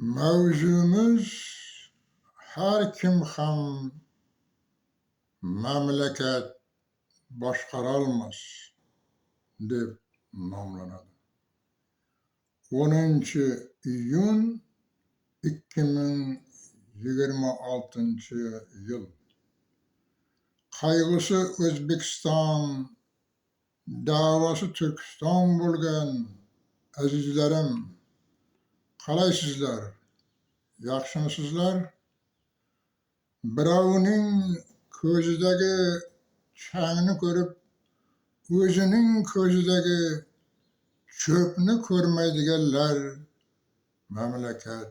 Mavzumuz har kim ham mamlakat boshqarolmas deb nomlanadi. 10-iyun 2026-yil. Qayg'usi O'zbekiston, da'vosi Turkiston bo'lgan azizlarim, qalaysizlar? Yaxshimisizlar? Birovning ko'zidagi changni ko'rib, o'zining ko'zidagi cho'pni ko'rmaydiganlar mamlakat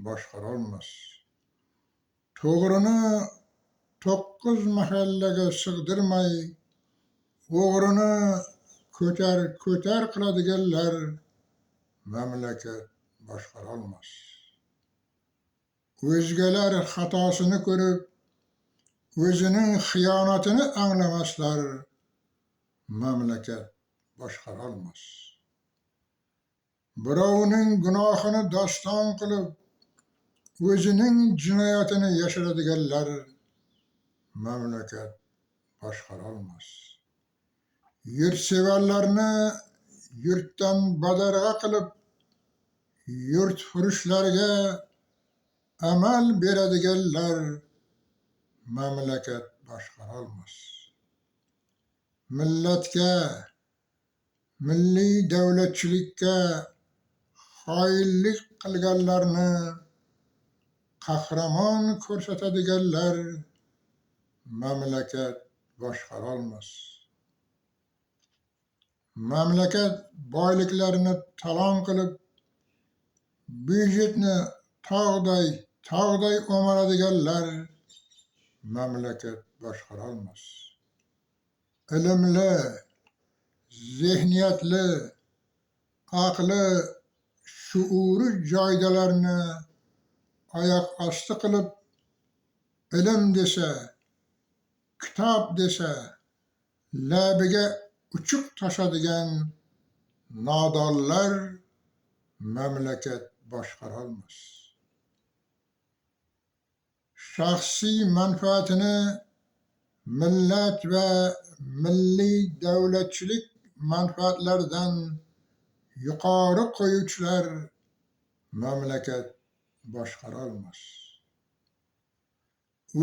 boshqarolmas. To'g'rini 9 mahallaga sig'dirmay, o'g'rini ko'tar qiladiganlar mamlakat boshqarolmas. O'zgalar xatosini ko'rib, o'zining xiyonatini anglamaslar mamlakat boshqarolmas. Birovning gunohini doston qilib, o'zining jinoyatini yashiradiganlar mamlakat boshqarolmas. Yurtsevarlarni yurtdan badarg'a qilib, yurtfurushlarga amal beradiganlar mamlakat boshqarolmas. Millatga, milliy davlatchilikka xoinlik qilganlarni qahramon ko'rsatadiganlar mamlakat boshqarolmas. Mamlakat boyliklarini talon qilib, byudjetni tog'day o'maradiganlar mamlakat boshqarolmas. Ilmli, zehniyatli, aqli, shuuri joydalarni oyoq osti qilib, ilm desa, kitob desa, labiga uchuq toshadigan nodonlar mamlakat boshqarolmas. Shaxsiy manfaatini millat va milliy davlatchilik manfaatlaridan yuqori qo'yuvchilar mamlakat boshqarolmas.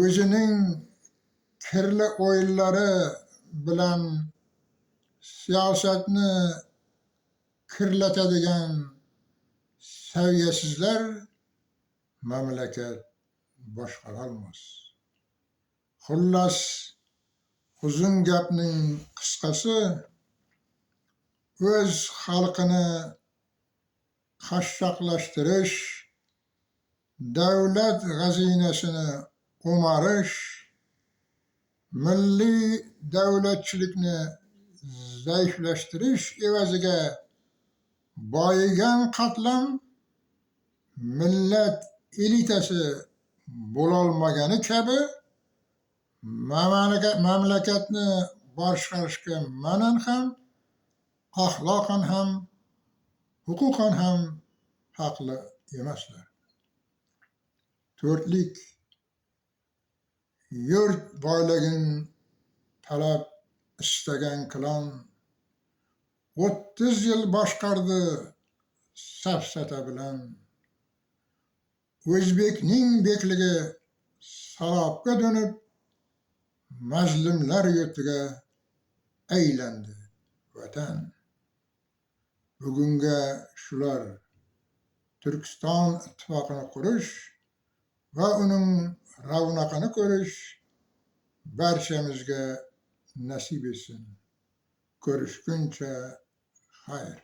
O'zining kirli o'yinlari bilan siyosatni kirlatadigan saviyasizlar mamlakat boshqarolmas. Xullas, uzun gapning qisqasi, o'z xalqini qashshoqlashtirish, davlat g'azinasini o'marish, milliy davlatchilikni zaiflashtirish evaziga boyigan qatlam millat elitasi bo'lolmagani kabi mamlakatni boshqarishga ma'nan ham, axloqan ham, huquqan ham haqli emaslar. To'rtlik, yurt boyligin talab istagan klon 30 yil boshqardi safsata bilan. O'zbekning bekligi sarobga dönib, mazlumlar yurtiga aylandi vatan. Bugunga shular Turkiston ittifoqini qurish va uning ravnaqini ko'rish barchamizga nasib etsin. Ko'rishguncha xayr.